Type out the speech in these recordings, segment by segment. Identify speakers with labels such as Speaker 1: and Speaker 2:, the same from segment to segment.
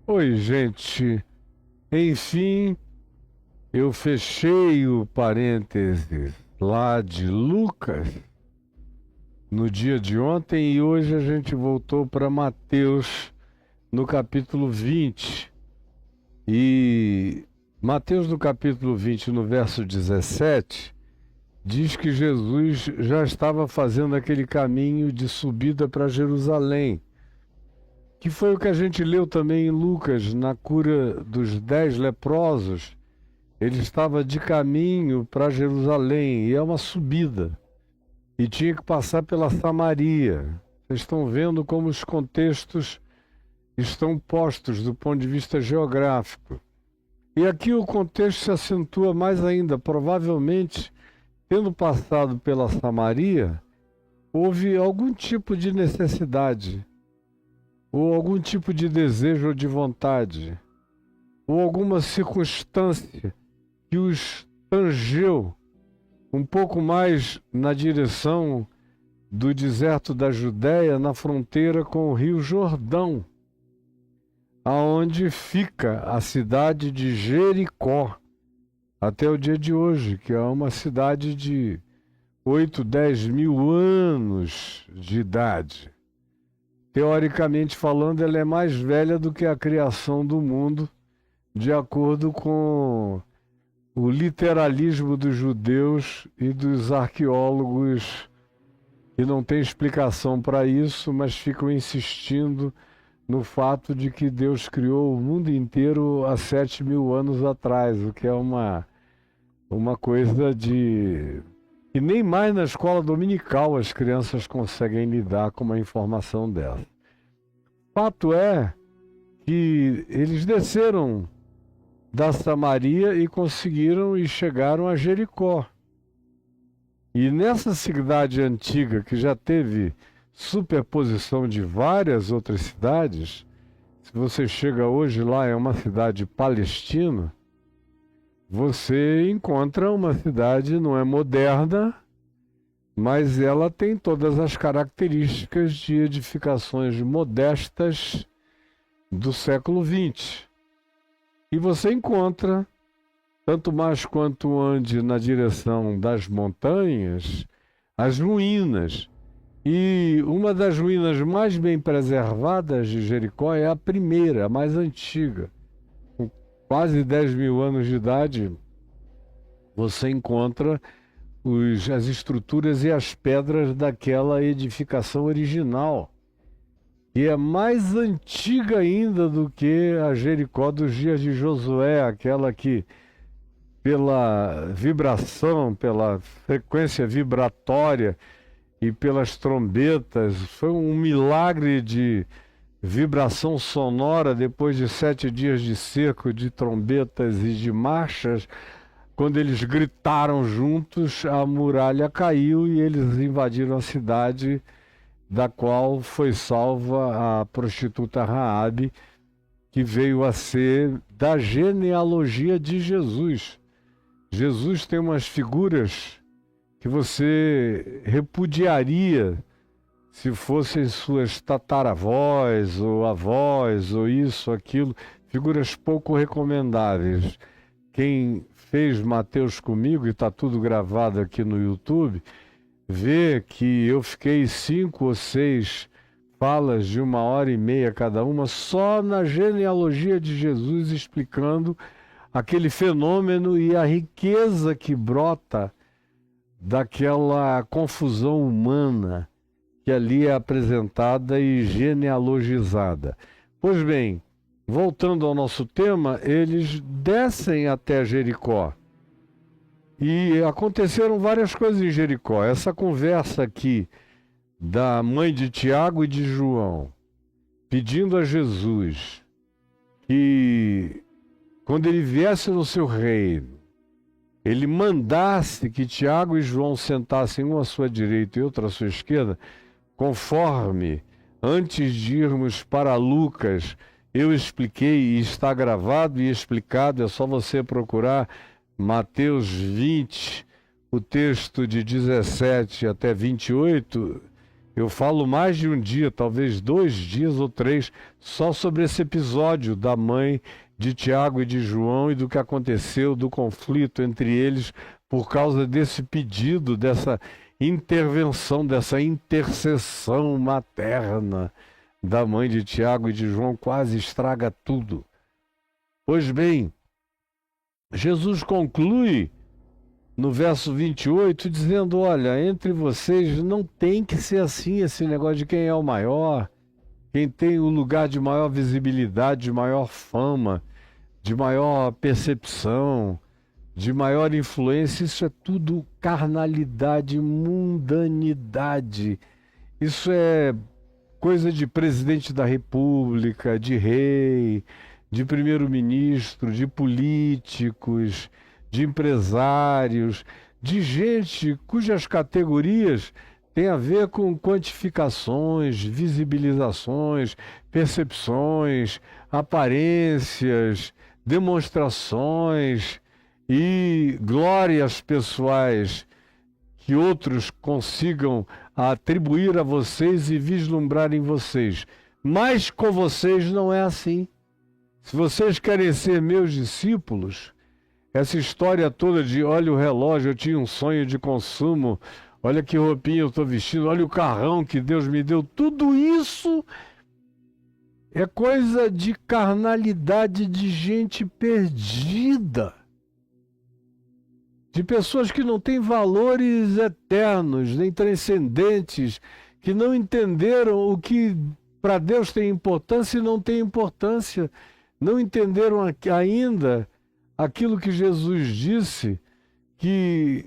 Speaker 1: Oi, gente. Enfim, eu fechei o parênteses lá de Lucas no dia de ontem e hoje a gente voltou para Mateus no capítulo 20. E Mateus no capítulo 20, no verso 17, diz que Jesus já estava fazendo aquele caminho de subida para Jerusalém, que foi o que a gente leu também em Lucas, na cura dos 10 leprosos. Ele estava de caminho para Jerusalém, e é uma subida, e tinha que passar pela Samaria. Vocês estão vendo como os contextos estão postos do ponto de vista geográfico. E aqui o contexto se acentua mais ainda. Provavelmente, tendo passado pela Samaria, houve algum tipo de necessidade, ou algum tipo de desejo ou de vontade, ou alguma circunstância que os tangeu um pouco mais na direção do deserto da Judéia, na fronteira com o Rio Jordão, aonde fica a cidade de Jericó, até o dia de hoje, que é uma cidade de 8, 10 mil anos de idade. Teoricamente falando, ela é mais velha do que a criação do mundo, de acordo com o literalismo dos judeus e dos arqueólogos, que não tem explicação para isso, mas ficam insistindo no fato de que Deus criou o mundo inteiro há 7 mil anos atrás, o que é uma coisa de... E nem mais na escola dominical as crianças conseguem lidar com uma informação dessa. Fato é que eles desceram da Samaria e conseguiram e chegaram a Jericó. E nessa cidade antiga, que já teve superposição de várias outras cidades, se você chega hoje lá, é uma cidade palestina, você encontra uma cidade, não é moderna, mas ela tem todas as características de edificações modestas do século XX. E você encontra, tanto mais quanto ande na direção das montanhas, as ruínas. E uma das ruínas mais bem preservadas de Jericó é a primeira, a mais antiga. Quase 10 mil anos de idade, você encontra as estruturas e as pedras daquela edificação original, que é mais antiga ainda do que a Jericó dos dias de Josué, aquela que, pela vibração, pela frequência vibratória e pelas trombetas, foi um milagre de vibração sonora depois de 7 dias de cerco, de trombetas e de marchas. Quando eles gritaram juntos, a muralha caiu e eles invadiram a cidade, da qual foi salva a prostituta Raabe, que veio a ser da genealogia de Jesus. Jesus tem umas figuras que você repudiaria se fossem suas tataravós, ou avós, ou isso, aquilo, figuras pouco recomendáveis. Quem fez Mateus comigo, e está tudo gravado aqui no YouTube, vê que eu fiquei 5 ou 6 falas de 1h30 cada uma, só na genealogia de Jesus, explicando aquele fenômeno e a riqueza que brota daquela confusão humana que ali é apresentada e genealogizada. Pois bem, voltando ao nosso tema, eles descem até Jericó. E aconteceram várias coisas em Jericó. Essa conversa aqui da mãe de Tiago e de João, pedindo a Jesus que, quando ele viesse no seu reino, ele mandasse que Tiago e João sentassem um à sua direita e outro à sua esquerda, conforme, antes de irmos para Lucas, eu expliquei, e está gravado e explicado, é só você procurar Mateus 20, o texto de 17 até 28, eu falo mais de um dia, talvez 2 dias ou 3, só sobre esse episódio da mãe de Tiago e de João e do que aconteceu, do conflito entre eles, por causa desse pedido, dessa intervenção, dessa intercessão materna da mãe de Tiago e de João, quase estraga tudo. Pois bem, Jesus conclui no verso 28 dizendo, olha, entre vocês não tem que ser assim esse negócio de quem é o maior, quem tem o lugar de maior visibilidade, de maior fama, de maior percepção, de maior influência. Isso é tudo carnalidade, mundanidade. Isso é coisa de presidente da República, de rei, de primeiro-ministro, de políticos, de empresários, de gente cujas categorias têm a ver com quantificações, visibilizações, percepções, aparências, demonstrações e glórias pessoais que outros consigam atribuir a vocês e vislumbrar em vocês. Mas com vocês não é assim. Se vocês querem ser meus discípulos, essa história toda de olha o relógio, eu tinha um sonho de consumo, olha que roupinha eu estou vestindo, olha o carrão que Deus me deu, tudo isso é coisa de carnalidade, de gente perdida, de pessoas que não têm valores eternos, nem transcendentes, que não entenderam o que para Deus tem importância e não tem importância, não entenderam ainda aquilo que Jesus disse, que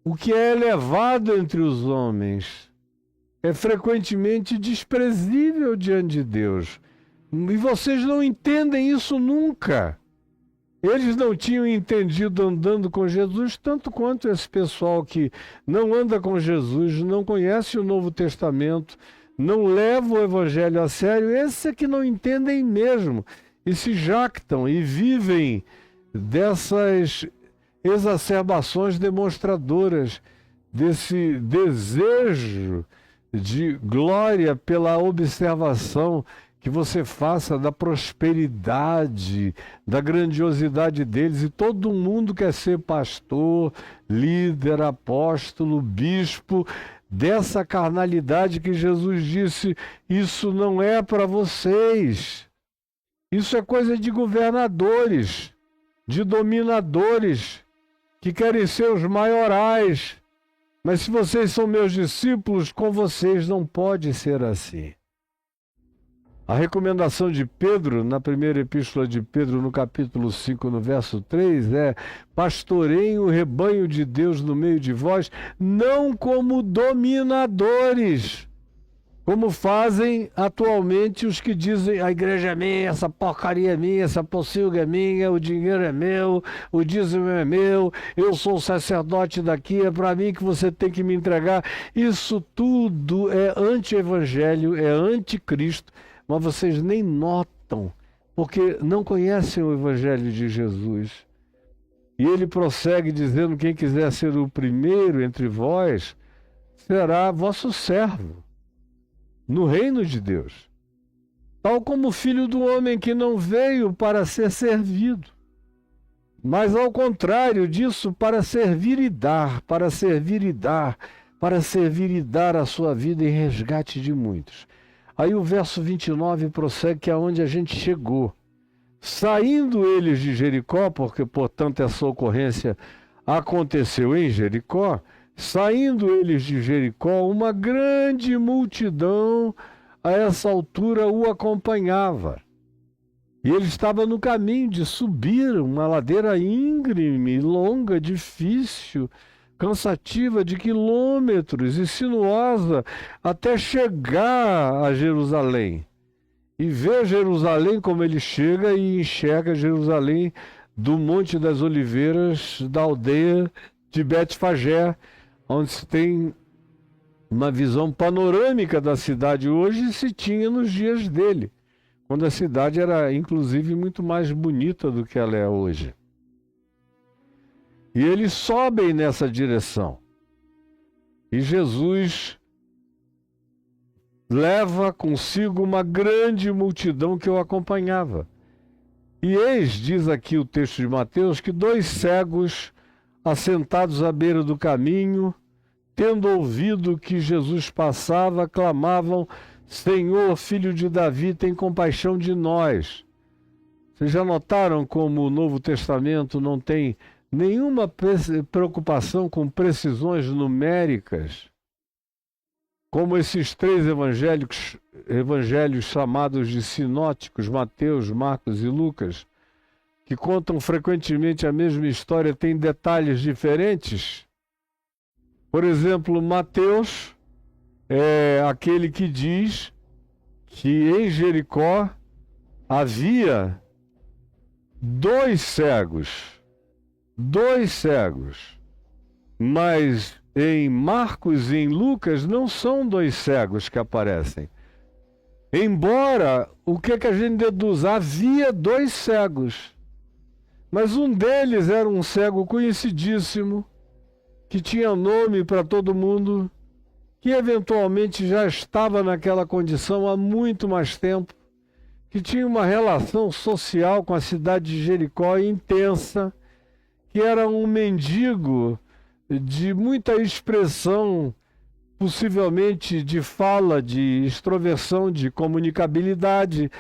Speaker 1: o que é elevado entre os homens é frequentemente desprezível diante de Deus. E vocês não entendem isso nunca. Eles não tinham entendido andando com Jesus, tanto quanto esse pessoal que não anda com Jesus, não conhece o Novo Testamento, não leva o Evangelho a sério. Esses é que não entendem mesmo e se jactam e vivem dessas exacerbações demonstradoras, desse desejo de glória pela observação que você faça da prosperidade, da grandiosidade deles. E todo mundo quer ser pastor, líder, apóstolo, bispo, dessa carnalidade que Jesus disse, isso não é para vocês. Isso é coisa de governadores, de dominadores, que querem ser os maiorais. Mas se vocês são meus discípulos, com vocês não pode ser assim. A recomendação de Pedro, na primeira epístola de Pedro, no capítulo 5, no verso 3, é: pastoreiem o rebanho de Deus no meio de vós, não como dominadores, como fazem atualmente os que dizem a igreja é minha, essa porcaria é minha, essa pocilga é minha, o dinheiro é meu, o dízimo é meu, eu sou o sacerdote daqui, é para mim que você tem que me entregar. Isso tudo é anti-evangelho, é anticristo, mas vocês nem notam, porque não conhecem o evangelho de Jesus. E ele prossegue dizendo: quem quiser ser o primeiro entre vós, será vosso servo no reino de Deus, tal como o Filho do Homem, que não veio para ser servido, mas ao contrário disso, para servir e dar, para servir e dar a sua vida em resgate de muitos. Aí o verso 29 prossegue, que é onde a gente chegou. Saindo eles de Jericó, porque, portanto, essa ocorrência aconteceu em Jericó, saindo eles de Jericó, uma grande multidão a essa altura o acompanhava. E ele estava no caminho de subir uma ladeira íngreme, longa, difícil, cansativa, de quilômetros e sinuosa, até chegar a Jerusalém. E ver Jerusalém como ele chega e enxerga Jerusalém do Monte das Oliveiras, da aldeia de Betfagé, onde se tem uma visão panorâmica da cidade hoje, se tinha nos dias dele, quando a cidade era, inclusive, muito mais bonita do que ela é hoje. E eles sobem nessa direção. E Jesus leva consigo uma grande multidão que o acompanhava. E eis, diz aqui o texto de Mateus, que 2 cegos, assentados à beira do caminho, tendo ouvido que Jesus passava, clamavam: Senhor, Filho de Davi, tem compaixão de nós. Vocês já notaram como o Novo Testamento não tem nenhuma preocupação com precisões numéricas? Como esses 3 evangelhos chamados de sinóticos, Mateus, Marcos e Lucas, que contam frequentemente a mesma história, têm detalhes diferentes. Por exemplo, Mateus é aquele que diz que em Jericó havia 2 cegos. 2 cegos. Mas em Marcos e em Lucas não são 2 cegos que aparecem. Embora, o que a gente deduz? Havia 2 cegos. Mas um deles era um cego conhecidíssimo, que tinha nome para todo mundo, que eventualmente já estava naquela condição há muito mais tempo, que tinha uma relação social com a cidade de Jericó intensa, que era um mendigo de muita expressão, possivelmente de fala, de extroversão, de comunicabilidade,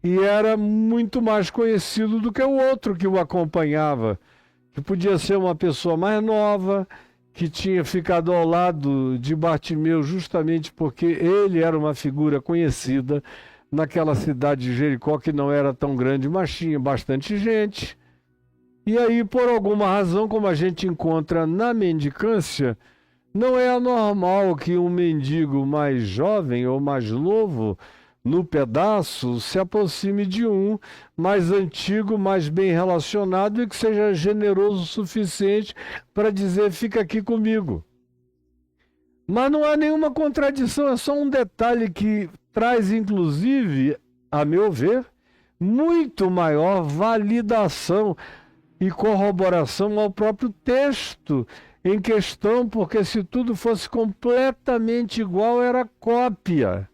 Speaker 1: e era muito mais conhecido do que o outro que o acompanhava, que podia ser uma pessoa mais nova, que tinha ficado ao lado de Bartimeu justamente porque ele era uma figura conhecida naquela cidade de Jericó, que não era tão grande, mas tinha bastante gente. E aí, por alguma razão, como a gente encontra na mendicância, não é anormal que um mendigo mais jovem ou mais novo no pedaço se aproxime de um mais antigo, mais bem relacionado e que seja generoso o suficiente para dizer: fica aqui comigo. Mas não há nenhuma contradição, é só um detalhe que traz, inclusive, a meu ver, muito maior validação e corroboração ao próprio texto em questão, porque se tudo fosse completamente igual, era cópia.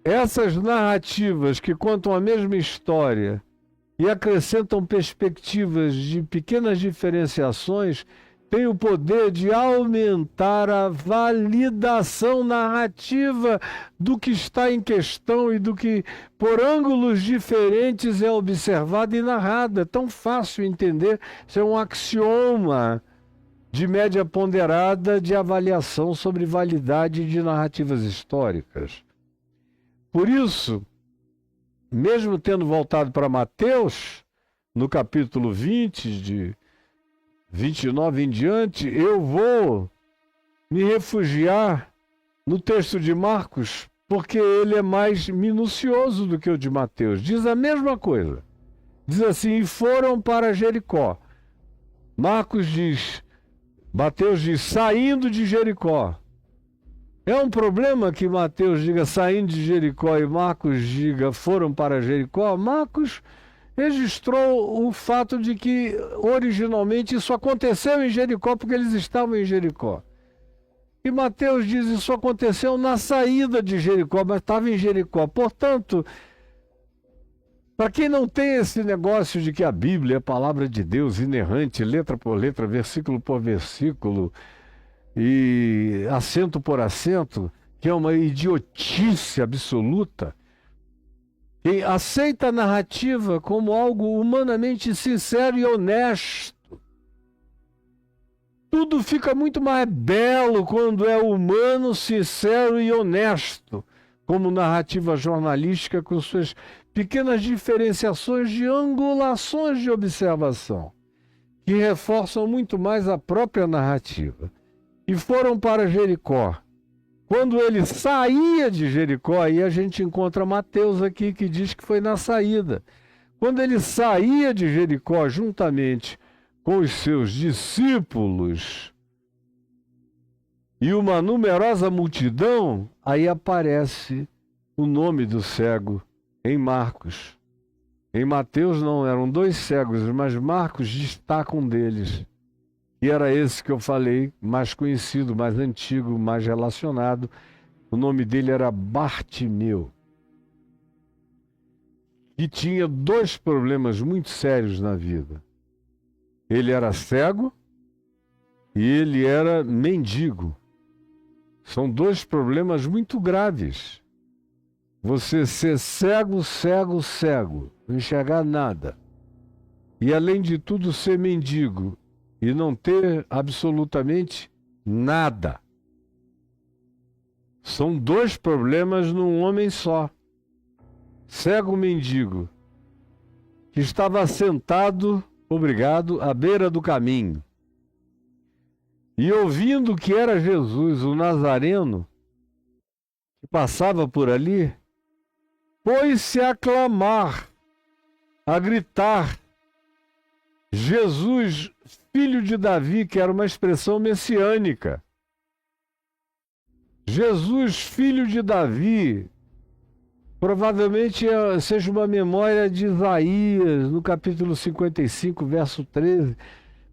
Speaker 1: Essas narrativas que contam a mesma história e acrescentam perspectivas de pequenas diferenciações têm o poder de aumentar a validação narrativa do que está em questão e do que, por ângulos diferentes, é observado e narrado. É tão fácil entender, isso é um axioma de média ponderada de avaliação sobre validade de narrativas históricas. Por isso, mesmo tendo voltado para Mateus, no capítulo 20, de 29 em diante, eu vou me refugiar no texto de Marcos, porque ele é mais minucioso do que o de Mateus. Diz a mesma coisa. Diz assim: e foram para Jericó. Mateus diz, saindo de Jericó. É um problema que Mateus diga saindo de Jericó e Marcos diga foram para Jericó? Marcos registrou o fato de que originalmente isso aconteceu em Jericó porque eles estavam em Jericó. E Mateus diz isso aconteceu na saída de Jericó, mas estava em Jericó. Portanto, Para quem não tem esse negócio de que a Bíblia é a palavra de Deus, inerrante, letra por letra, versículo por versículo, e acento por acento, que é uma idiotice absoluta, quem aceita a narrativa como algo humanamente sincero e honesto. Tudo fica muito mais belo quando é humano, sincero e honesto, como narrativa jornalística com suas pequenas diferenciações de angulações de observação, que reforçam muito mais a própria narrativa. E foram para Jericó. Quando ele saía de Jericó, aí a gente encontra Mateus aqui, que diz que foi na saída. Quando ele saía de Jericó, juntamente com os seus discípulos e uma numerosa multidão, aí aparece o nome do cego em Marcos. Em Mateus não, eram 2 cegos, mas Marcos destaca um deles. E era esse que eu falei, mais conhecido, mais antigo, mais relacionado. O nome dele era Bartimeu. E tinha 2 problemas muito sérios na vida. Ele era cego e ele era mendigo. São 2 problemas muito graves. Você ser cego, não enxergar nada. E além de tudo ser mendigo e não ter absolutamente nada. São 2 problemas num homem só. Cego mendigo, que estava sentado, obrigado, à beira do caminho. E ouvindo que era Jesus, o Nazareno, que passava por ali, pôs-se a clamar, a gritar: Jesus, filho de Davi, que era uma expressão messiânica. Jesus, filho de Davi, provavelmente seja uma memória de Isaías, no capítulo 55, verso 13,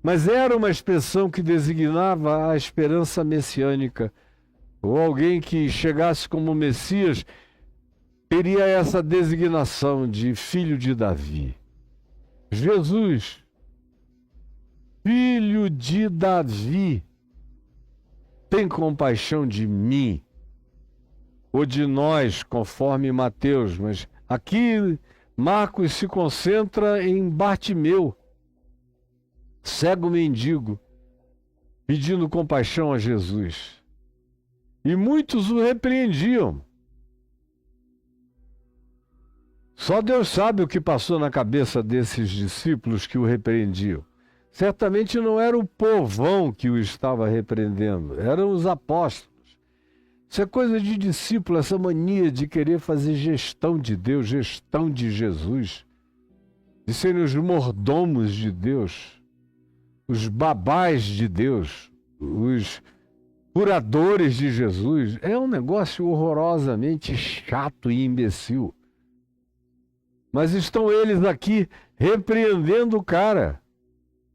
Speaker 1: mas era uma expressão que designava a esperança messiânica, ou alguém que chegasse como Messias, teria essa designação de filho de Davi. Jesus, filho de Davi, tem compaixão de mim, ou de nós, conforme Mateus, mas aqui Marcos se concentra em Bartimeu, cego mendigo, pedindo compaixão a Jesus. E muitos o repreendiam. Só Deus sabe o que passou na cabeça desses discípulos que o repreendiam. Certamente não era o povão que o estava repreendendo, eram os apóstolos. Isso é coisa de discípulo, essa mania de querer fazer gestão de Deus, gestão de Jesus, de serem os mordomos de Deus, os babás de Deus, os curadores de Jesus. É um negócio horrorosamente chato e imbecil. Mas estão eles aqui repreendendo o cara,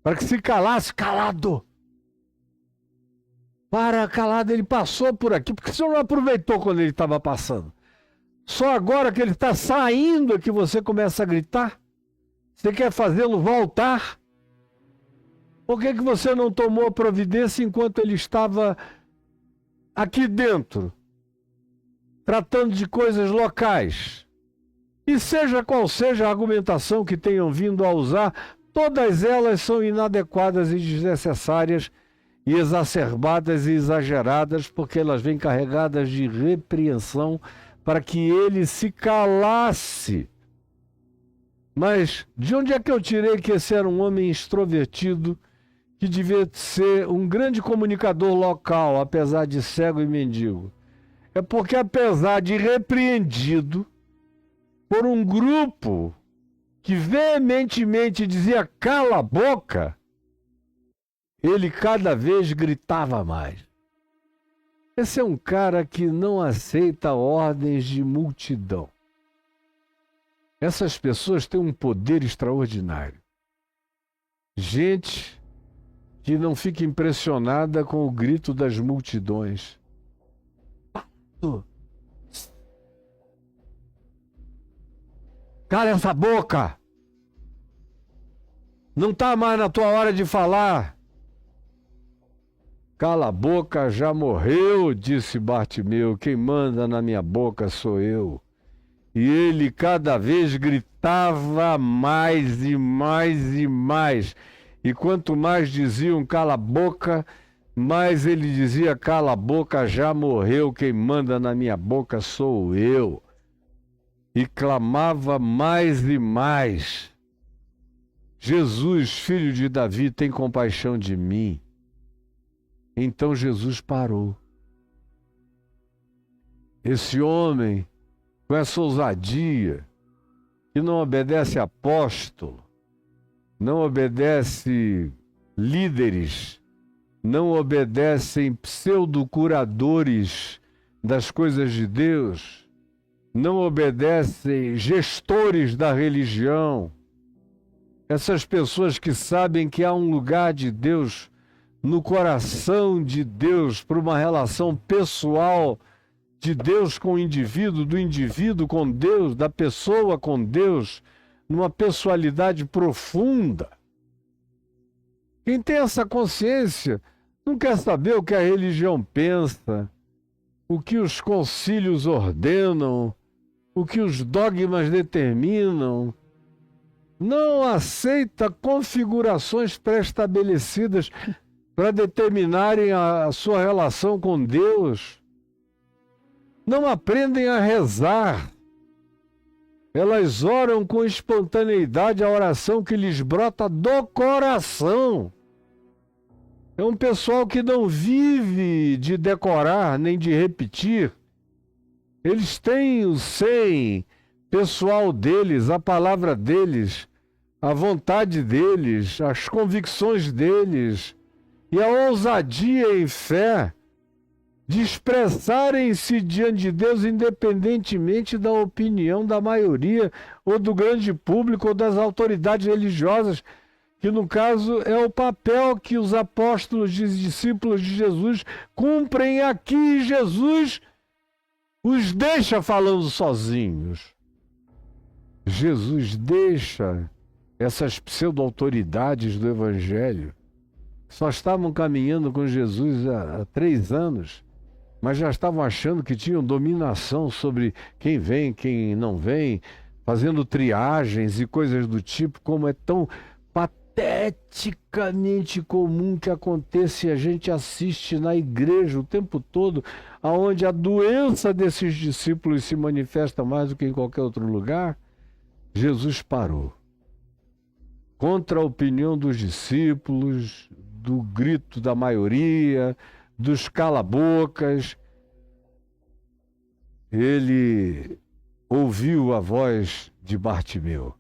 Speaker 1: para que se calasse, calado. Para, calado, ele passou por aqui. Por que o senhor não aproveitou quando ele estava passando? Só agora que ele está saindo é que você começa a gritar? Você quer fazê-lo voltar? Por que você não tomou providência enquanto ele estava aqui dentro, tratando de coisas locais? E seja qual seja a argumentação que tenham vindo a usar, todas elas são inadequadas e desnecessárias e exacerbadas e exageradas, porque elas vêm carregadas de repreensão para que ele se calasse. Mas de onde é que eu tirei que esse era um homem extrovertido, que devia ser um grande comunicador local, apesar de cego e mendigo? É porque, apesar de repreendido por um grupo que veementemente dizia cala a boca, ele cada vez gritava mais. Esse é um cara que não aceita ordens de multidão. Essas pessoas têm um poder extraordinário. Gente que não fica impressionada com o grito das multidões. Cala essa boca! Não está mais na tua hora de falar. Cala a boca, já morreu, disse Bartimeu. Quem manda na minha boca sou eu. E ele cada vez gritava mais e mais e mais. E quanto mais diziam cala a boca, mais ele dizia cala a boca, já morreu. Quem manda na minha boca sou eu. E clamava mais e mais. Jesus, filho de Davi, tem compaixão de mim. Então Jesus parou. Esse homem, com essa ousadia, que não obedece apóstolo, não obedece líderes, não obedecem pseudo-curadores das coisas de Deus, não obedecem gestores da religião, essas pessoas que sabem que há um lugar de Deus no coração de Deus para uma relação pessoal de Deus com o indivíduo, do indivíduo com Deus, da pessoa com Deus, numa pessoalidade profunda. Quem tem essa consciência não quer saber o que a religião pensa, o que os concílios ordenam, o que os dogmas determinam. Não aceita configurações pré-estabelecidas para determinarem a sua relação com Deus. Não aprendem a rezar. Elas oram com espontaneidade a oração que lhes brota do coração. É um pessoal que não vive de decorar nem de repetir. Eles têm o sem pessoal deles, a palavra deles, a vontade deles, as convicções deles e a ousadia em fé de expressarem-se diante de Deus independentemente da opinião da maioria ou do grande público ou das autoridades religiosas, que no caso é o papel que os apóstolos e discípulos de Jesus cumprem aqui, e Jesus os deixa falando sozinhos. Jesus deixa essas pseudo-autoridades do Evangelho, que só estavam caminhando com Jesus há 3 anos, mas já estavam achando que tinham dominação sobre quem vem, quem não vem, fazendo triagens e coisas do tipo, como é tão pateticamente comum que aconteça e a gente assiste na igreja o tempo todo, aonde a doença desses discípulos se manifesta mais do que em qualquer outro lugar. Jesus parou. Contra a opinião dos discípulos, do grito da maioria, dos cala-bocas, ele ouviu a voz de Bartimeu.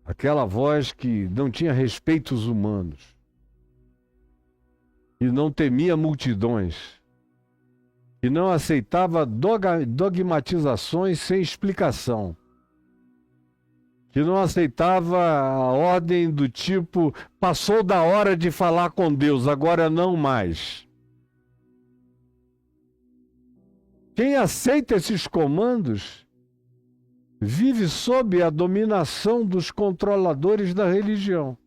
Speaker 1: Aquela voz que não tinha respeitos humanos e não temia multidões, e não aceitava dogmatizações sem explicação, que não aceitava a ordem do tipo, passou da hora de falar com Deus, agora não mais. Quem aceita esses comandos vive sob a dominação dos controladores da religião.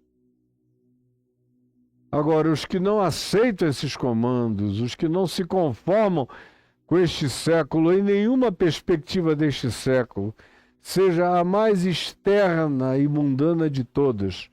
Speaker 1: Agora, os que não aceitam esses comandos, os que não se conformam com este século, em nenhuma perspectiva deste século, seja a mais externa e mundana de todas,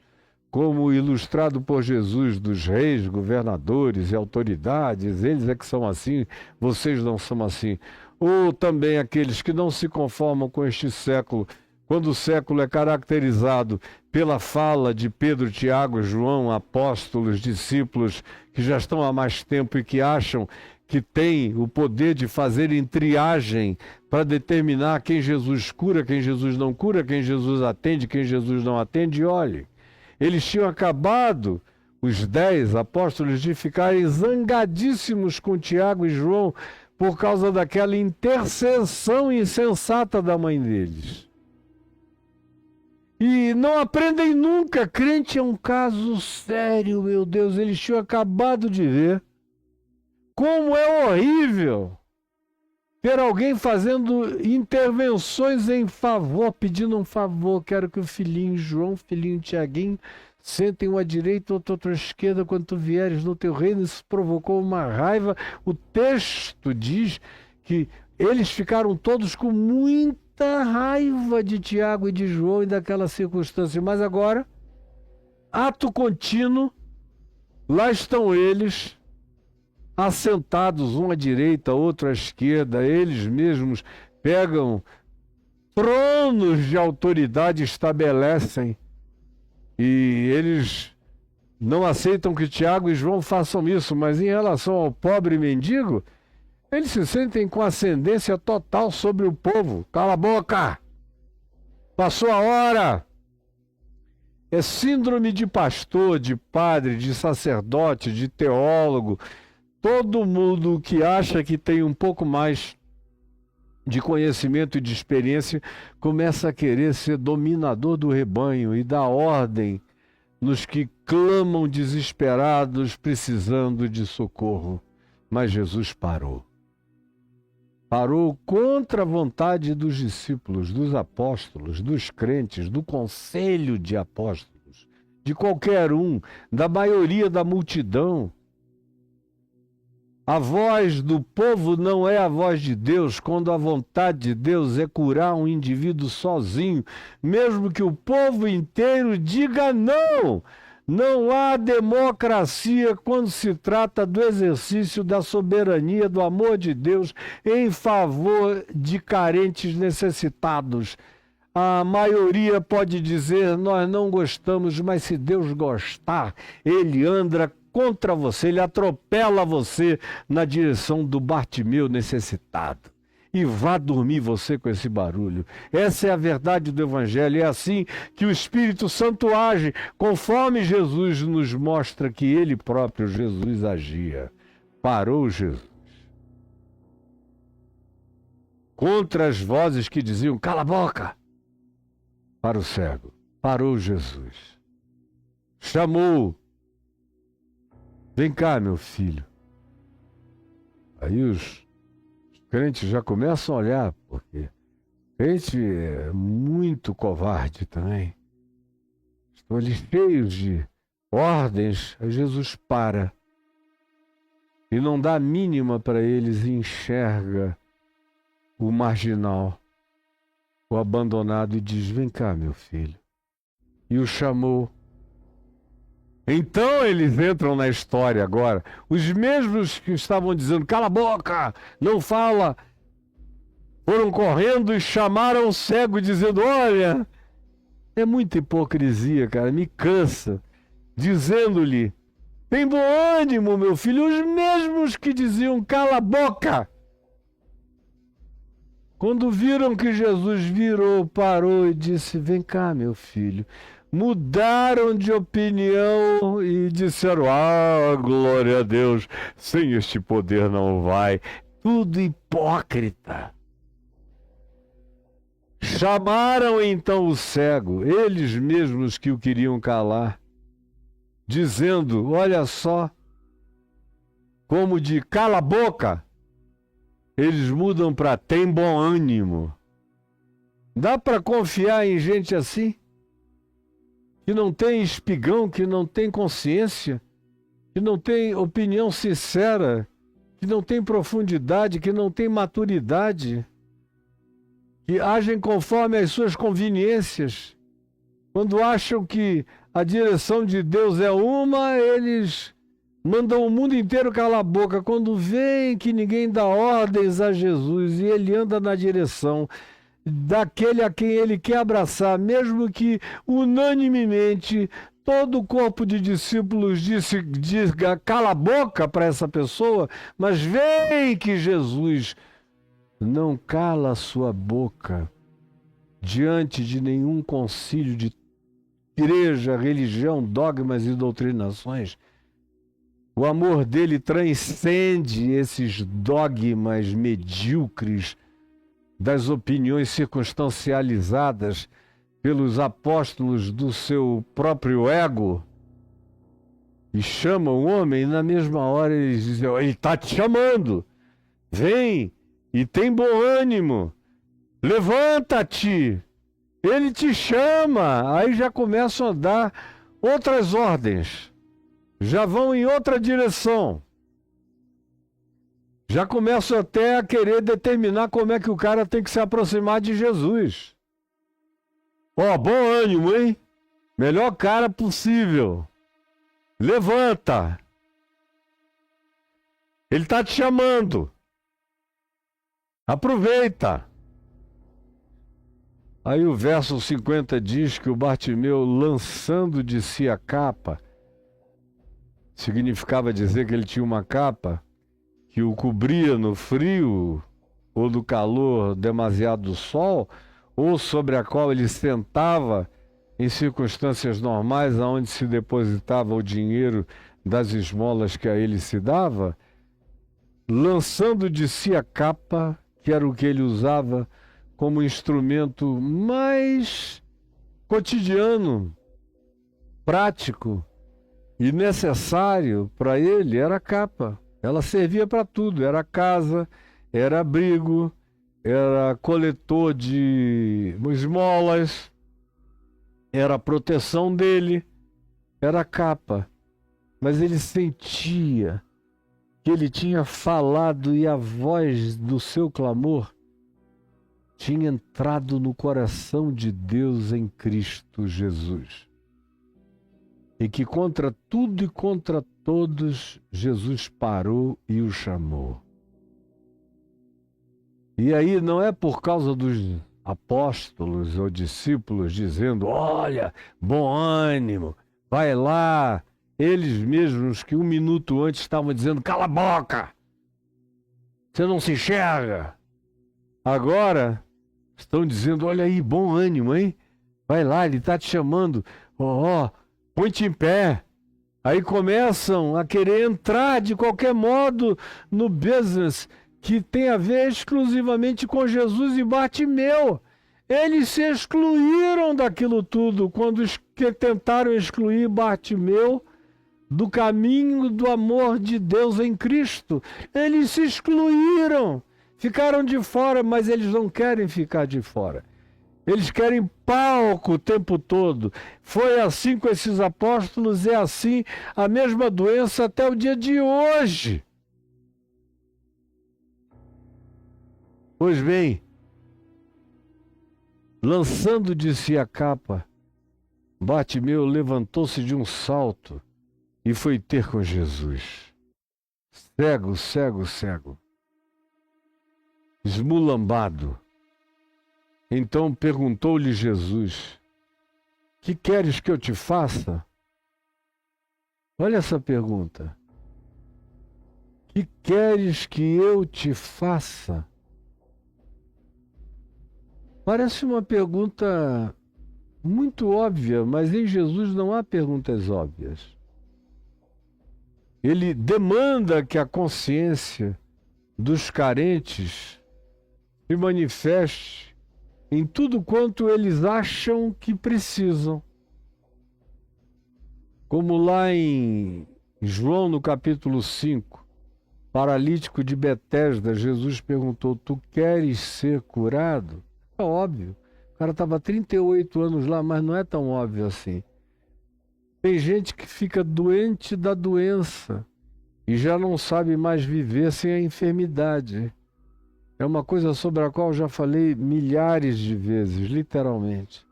Speaker 1: como ilustrado por Jesus, dos reis, governadores e autoridades, eles é que são assim, vocês não são assim. Ou também aqueles que não se conformam com este século, quando o século é caracterizado pela fala de Pedro, Tiago, João, apóstolos, discípulos, que já estão há mais tempo e que acham que têm o poder de fazerem triagem para determinar quem Jesus cura, quem Jesus não cura, quem Jesus atende, quem Jesus não atende. E olhe, eles tinham acabado, os 10 apóstolos, de ficarem zangadíssimos com Tiago e João por causa daquela intercessão insensata da mãe deles. E não aprendem nunca. Crente é um caso sério, meu Deus. Eles tinham acabado de ver como é horrível ter alguém fazendo intervenções em favor, pedindo um favor. Quero que o filhinho João, o filhinho Tiaguinho, sentem um à direita, outro à esquerda, quando tu vieres no teu reino. Isso provocou uma raiva. O texto diz que eles ficaram todos com muita raiva de Tiago e de João e daquela circunstância. Mas agora, ato contínuo, lá estão eles, assentados, um à direita, outro à esquerda. Eles mesmos pegam tronos de autoridade, estabelecem, e eles não aceitam que Tiago e João façam isso. Mas em relação ao pobre mendigo, eles se sentem com ascendência total sobre o povo. Cala a boca! Passou a hora! É síndrome de pastor, de padre, de sacerdote, de teólogo. Todo mundo que acha que tem um pouco mais de conhecimento e de experiência começa a querer ser dominador do rebanho e dar ordem nos que clamam desesperados, precisando de socorro. Mas Jesus parou. Parou contra a vontade dos discípulos, dos apóstolos, dos crentes, do conselho de apóstolos, de qualquer um, da maioria da multidão. A voz do povo não é a voz de Deus, quando a vontade de Deus é curar um indivíduo sozinho, mesmo que o povo inteiro diga não. Não há democracia quando se trata do exercício da soberania, do amor de Deus em favor de carentes necessitados. A maioria pode dizer, nós não gostamos, mas se Deus gostar, Ele anda contra você, Ele atropela você na direção do Bartimeu necessitado. E vá dormir você com esse barulho. Essa é a verdade do Evangelho. É assim que o Espírito Santo age, conforme Jesus nos mostra que Ele próprio, Jesus, agia. Parou Jesus. Contra as vozes que diziam, cala a boca, para o cego. Parou Jesus. Chamou. Vem cá, meu filho. Aí os crentes já começam a olhar, porque crente é muito covarde também. Estão ali cheios de ordens. Aí Jesus para e não dá a mínima para eles e enxerga o marginal, o abandonado, e diz, vem cá, meu filho. E o chamou. Então eles entram na história agora. Os mesmos que estavam dizendo, cala a boca, não fala, foram correndo e chamaram o cego dizendo, olha, é muita hipocrisia, cara, me cansa. Dizendo-lhe, tem bom ânimo, meu filho. Os mesmos que diziam, cala a boca, quando viram que Jesus virou, parou e disse, vem cá, meu filho, mudaram de opinião e disseram, glória a Deus, sem este poder não vai. Tudo hipócrita. Chamaram então o cego, eles mesmos que o queriam calar, dizendo, olha só, como de cala a boca, eles mudam para tem bom ânimo. Dá para confiar em gente assim? Que não tem espigão, que não tem consciência, que não tem opinião sincera, que não tem profundidade, que não tem maturidade, que agem conforme as suas conveniências. Quando acham que a direção de Deus é uma, eles mandam o mundo inteiro calar a boca. Quando veem que ninguém dá ordens a Jesus e ele anda na direção daquele a quem ele quer abraçar, mesmo que unanimemente todo o corpo de discípulos diga cala a boca para essa pessoa, mas vem que Jesus não cala a sua boca diante de nenhum concílio de igreja, religião, dogmas e doutrinações. O amor dele transcende esses dogmas medíocres das opiniões circunstancializadas pelos apóstolos do seu próprio ego, e chamam o homem, e na mesma hora eles dizem, ele está te chamando, vem e tem bom ânimo. Levanta-te, ele te chama. Aí já começam a dar outras ordens, já vão em outra direção. Já começam até a querer determinar como é que o cara tem que se aproximar de Jesus. Ó, bom ânimo, hein? Melhor cara possível. Levanta. Ele está te chamando. Aproveita. Aí o verso 50 diz que o Bartimeu, lançando de si a capa, significava dizer que ele tinha uma capa que o cobria no frio ou do calor demasiado do sol, ou sobre a qual ele sentava em circunstâncias normais, onde se depositava o dinheiro das esmolas que a ele se dava, lançando de si a capa, que era o que ele usava como instrumento mais cotidiano, prático e necessário para ele, era a capa. Ela servia para tudo, era casa, era abrigo, era coletor de esmolas, era a proteção dele, era a capa. Mas ele sentia que ele tinha falado e a voz do seu clamor tinha entrado no coração de Deus em Cristo Jesus. E que contra tudo e contra todos, Jesus parou e o chamou. E aí não é por causa dos apóstolos ou discípulos dizendo, olha, bom ânimo, vai lá. Eles mesmos que um minuto antes estavam dizendo, cala a boca, você não se enxerga. Agora estão dizendo, olha aí, bom ânimo, hein? Vai lá, ele está te chamando. Ó, põe-te em pé. Aí começam a querer entrar de qualquer modo no business que tem a ver exclusivamente com Jesus e Bartimeu. Eles se excluíram daquilo tudo quando tentaram excluir Bartimeu do caminho do amor de Deus em Cristo. Eles se excluíram, ficaram de fora, mas eles não querem ficar de fora. Eles querem palco o tempo todo. Foi assim com esses apóstolos, é assim a mesma doença até o dia de hoje. Pois bem, lançando de si a capa, Bartimeu levantou-se de um salto e foi ter com Jesus. Cego, cego, cego. Esmulambado. Então perguntou-lhe Jesus, que queres que eu te faça? Olha essa pergunta. Que queres que eu te faça? Parece uma pergunta muito óbvia, mas em Jesus não há perguntas óbvias. Ele demanda que a consciência dos carentes se manifeste em tudo quanto eles acham que precisam. Como lá em João, no capítulo 5, paralítico de Betesda, Jesus perguntou, tu queres ser curado? É óbvio. O cara estava 38 anos lá, mas não é tão óbvio assim. Tem gente que fica doente da doença e já não sabe mais viver sem a enfermidade. É uma coisa sobre a qual eu já falei milhares de vezes, literalmente.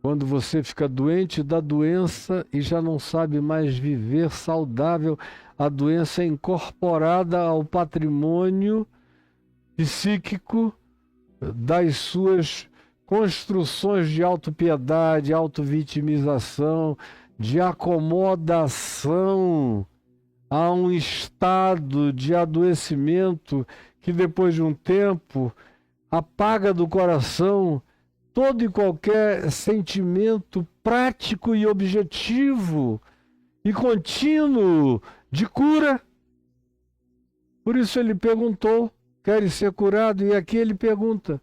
Speaker 1: Quando você fica doente da doença e já não sabe mais viver saudável, a doença é incorporada ao patrimônio psíquico das suas construções de autopiedade, autovitimização, de acomodação a um estado de adoecimento que depois de um tempo apaga do coração todo e qualquer sentimento prático e objetivo e contínuo de cura. Por isso ele perguntou, queres ser curado? E aqui ele pergunta,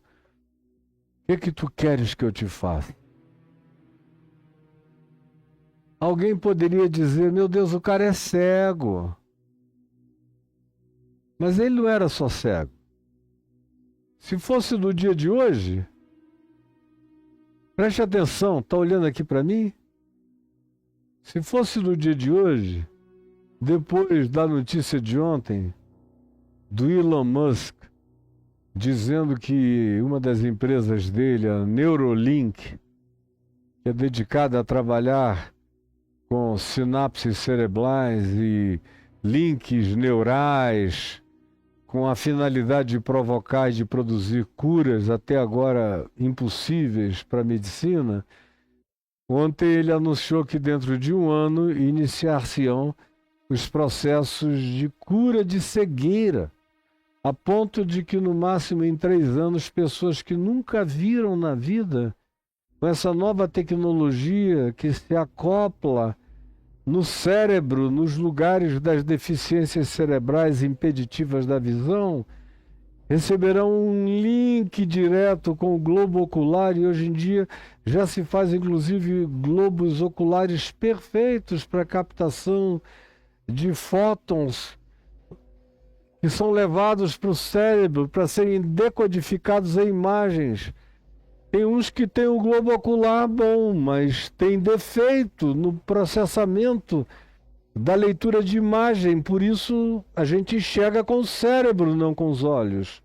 Speaker 1: o que tu queres que eu te faça? Alguém poderia dizer, meu Deus, o cara é cego. Mas ele não era só cego. Se fosse do dia de hoje, preste atenção, está olhando aqui para mim? Se fosse no dia de hoje, depois da notícia de ontem, do Elon Musk, dizendo que uma das empresas dele, a Neuralink, que é dedicada a trabalhar com sinapses cerebrais e links neurais, com a finalidade de provocar e de produzir curas até agora impossíveis para a medicina, ontem ele anunciou que dentro de um ano iniciar-se-ão os processos de cura de cegueira, a ponto de que no máximo em 3 anos pessoas que nunca viram na vida, com essa nova tecnologia que se acopla no cérebro, nos lugares das deficiências cerebrais impeditivas da visão, receberão um link direto com o globo ocular e hoje em dia já se faz inclusive globos oculares perfeitos para captação de fótons que são levados para o cérebro para serem decodificados em imagens. Tem uns que têm o globo ocular bom, mas tem defeito no processamento da leitura de imagem, por isso a gente enxerga com o cérebro, não com os olhos.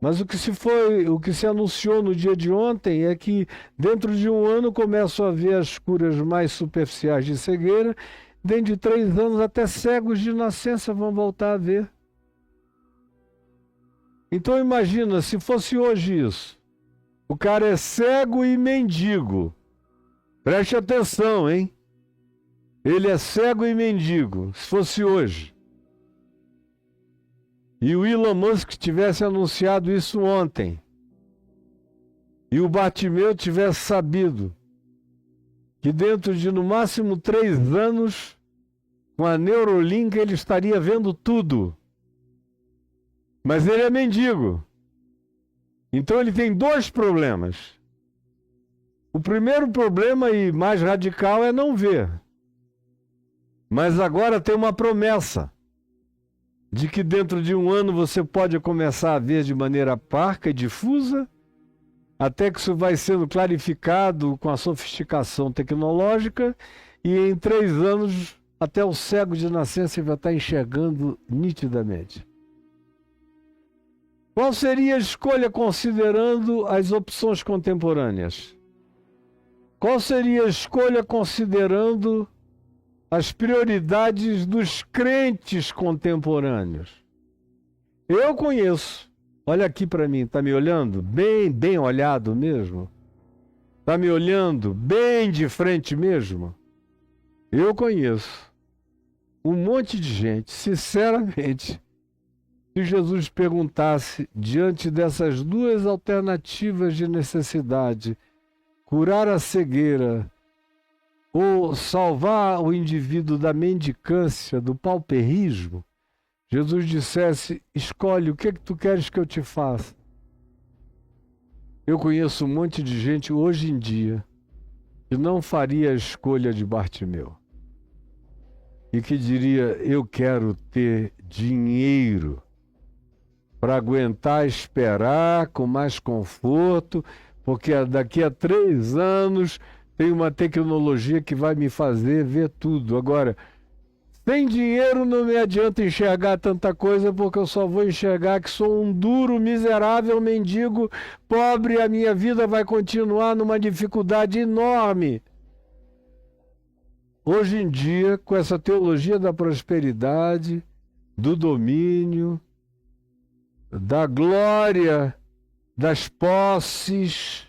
Speaker 1: Mas o que se anunciou no dia de ontem é que dentro de um ano começam a ver as curas mais superficiais de cegueira, dentro de 3 anos até cegos de nascença vão voltar a ver. Então imagina, se fosse hoje isso, o cara é cego e mendigo. Preste atenção, hein? Ele é cego e mendigo, se fosse hoje. E o Elon Musk tivesse anunciado isso ontem. E o Bartimeu tivesse sabido que dentro de no máximo 3 anos, com a Neuralink, ele estaria vendo tudo. Mas ele é mendigo. Então ele tem 2 problemas. O primeiro problema e mais radical é não ver. Mas agora tem uma promessa de que dentro de um ano você pode começar a ver de maneira parca e difusa, até que isso vai sendo clarificado com a sofisticação tecnológica, e em 3 anos até o cego de nascença vai estar enxergando nitidamente. Qual seria a escolha considerando as opções contemporâneas? Qual seria a escolha considerando as prioridades dos crentes contemporâneos? Eu conheço. Olha aqui para mim, tá me olhando? Bem olhado mesmo? Tá me olhando bem de frente mesmo? Eu conheço um monte de gente, sinceramente. Se Jesus perguntasse, diante dessas 2 alternativas de necessidade, curar a cegueira ou salvar o indivíduo da mendicância, do pauperismo, Jesus dissesse, escolhe, o que é que tu queres que eu te faça? Eu conheço um monte de gente hoje em dia que não faria a escolha de Bartimeu e que diria, eu quero ter dinheiro para aguentar esperar com mais conforto, porque daqui a 3 anos tem uma tecnologia que vai me fazer ver tudo. Agora, sem dinheiro não me adianta enxergar tanta coisa, porque eu só vou enxergar que sou um duro, miserável mendigo, pobre, e a minha vida vai continuar numa dificuldade enorme. Hoje em dia, com essa teologia da prosperidade, do domínio, da glória, das posses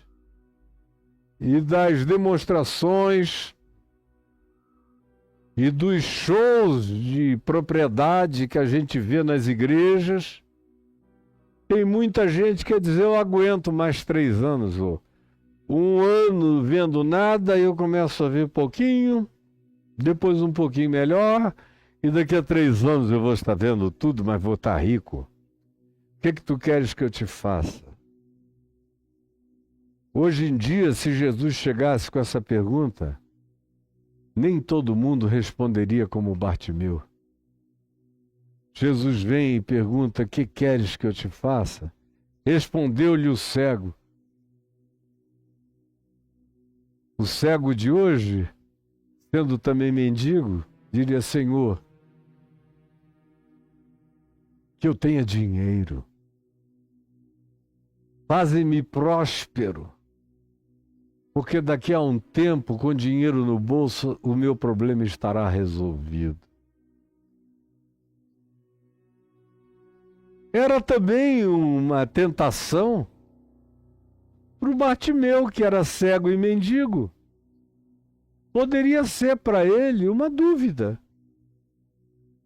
Speaker 1: e das demonstrações e dos shows de propriedade que a gente vê nas igrejas, tem muita gente que quer dizer, eu aguento mais 3 anos, ou 1 ano vendo nada, eu começo a ver pouquinho, depois um pouquinho melhor, e daqui a 3 anos eu vou estar vendo tudo, mas vou estar rico. O que tu queres que eu te faça? Hoje em dia, se Jesus chegasse com essa pergunta, nem todo mundo responderia como Bartimeu. Jesus vem e pergunta, o que queres que eu te faça? Respondeu-lhe o cego. O cego de hoje, sendo também mendigo, diria: Senhor, que eu tenha dinheiro, faze-me próspero, porque daqui a um tempo, com dinheiro no bolso, o meu problema estará resolvido. Era também uma tentação para o Bartimeu, que era cego e mendigo. Poderia ser para ele uma dúvida.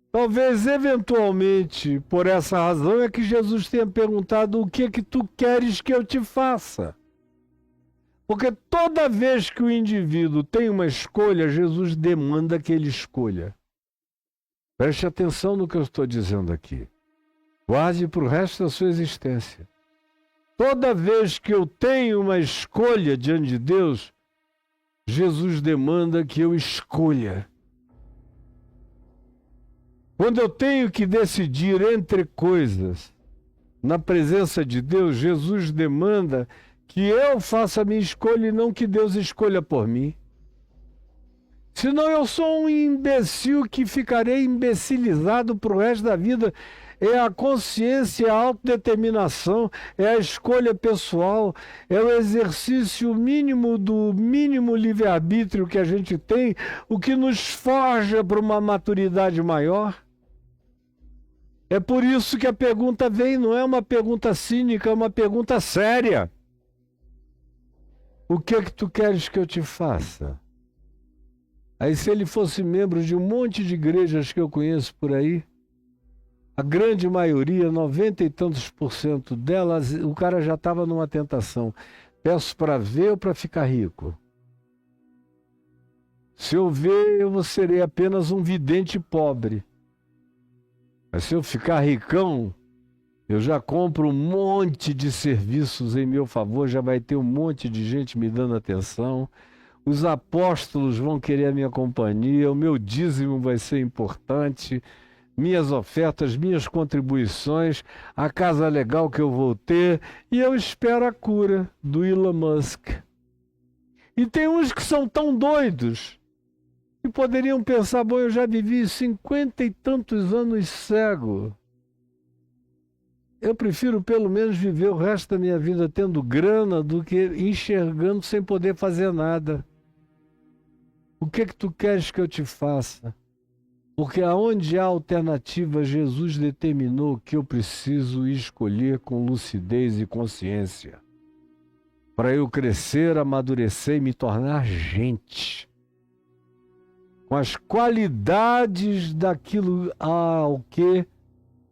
Speaker 1: Talvez, eventualmente, por essa razão é que Jesus tenha perguntado: o que é que tu queres que eu te faça? Porque toda vez que o indivíduo tem uma escolha, Jesus demanda que ele escolha. Preste atenção no que eu estou dizendo aqui. Guarde para o resto da sua existência. Toda vez que eu tenho uma escolha diante de Deus, Jesus demanda que eu escolha. Quando eu tenho que decidir entre coisas, na presença de Deus, Jesus demanda que eu faça a minha escolha e não que Deus escolha por mim. Senão eu sou um imbecil que ficarei imbecilizado para o resto da vida. É a consciência, a autodeterminação, é a escolha pessoal, é o exercício mínimo do mínimo livre-arbítrio que a gente tem, o que nos forja para uma maturidade maior. É por isso que a pergunta vem, não é uma pergunta cínica, é uma pergunta séria. O que é que tu queres que eu te faça? Aí, se ele fosse membro de um monte de igrejas que eu conheço por aí, a grande maioria, 90 e tantos % delas, o cara já estava numa tentação. Peço para ver ou para ficar rico? Se eu ver, eu serei apenas um vidente pobre. Mas se eu ficar ricão, eu já compro um monte de serviços em meu favor, já vai ter um monte de gente me dando atenção. Os apóstolos vão querer a minha companhia, o meu dízimo vai ser importante, minhas ofertas, minhas contribuições, a casa legal que eu vou ter, e eu espero a cura do Elon Musk. E tem uns que são tão doidos que poderiam pensar: bom, eu já vivi 50 e tantos anos cego. Eu prefiro pelo menos viver o resto da minha vida tendo grana do que enxergando sem poder fazer nada. O que é que tu queres que eu te faça? Porque aonde há alternativa, Jesus determinou que eu preciso escolher com lucidez e consciência, para eu crescer, amadurecer e me tornar gente, com as qualidades daquilo ao que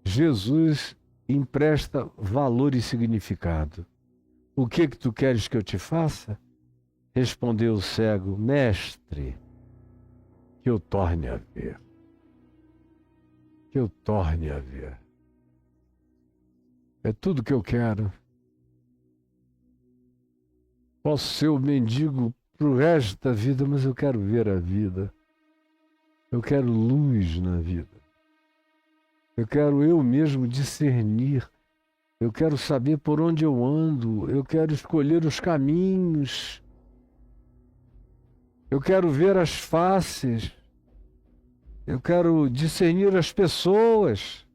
Speaker 1: Jesus empresta valor e significado. O que tu queres que eu te faça? Respondeu o cego: Mestre, que eu torne a ver. Que eu torne a ver. É tudo que eu quero. Posso ser o mendigo para o resto da vida, mas eu quero ver a vida. Eu quero luz na vida. Eu quero eu mesmo discernir. Eu quero saber por onde eu ando. Eu quero escolher os caminhos. Eu quero ver as faces. Eu quero discernir as pessoas.